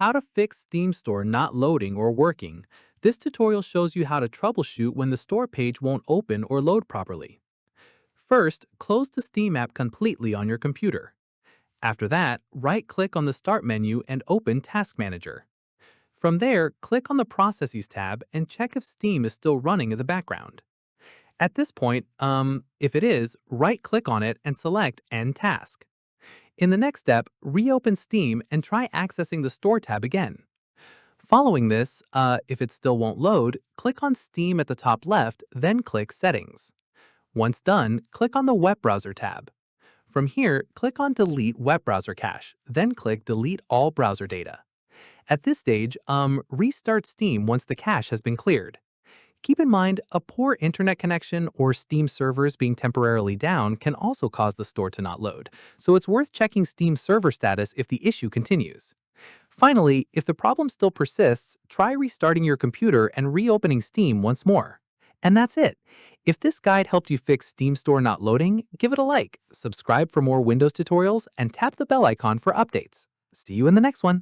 How to fix Steam Store not loading or working. This tutorial shows you how to troubleshoot when the store page won't open or load properly. First, close the Steam app completely on your computer. After that, right-click on the Start menu and open Task Manager. From there, click on the Processes tab and check if Steam is still running in the background. At this point, if it is, right-click on it and select End Task. In the next step, reopen Steam and try accessing the Store tab again. Following this, if it still won't load, click on Steam at the top left, then click Settings. Once done, click on the Web Browser tab. From here, click on Delete Web Browser Cache, then click Delete All Browser Data. At this stage, restart Steam once the cache has been cleared. Keep in mind, a poor internet connection or Steam servers being temporarily down can also cause the store to not load, so it's worth checking Steam server status if the issue continues. Finally, if the problem still persists, try restarting your computer and reopening Steam once more. And that's it. If this guide helped you fix Steam Store not loading, give it a like, subscribe for more Windows tutorials, and tap the bell icon for updates. See you in the next one.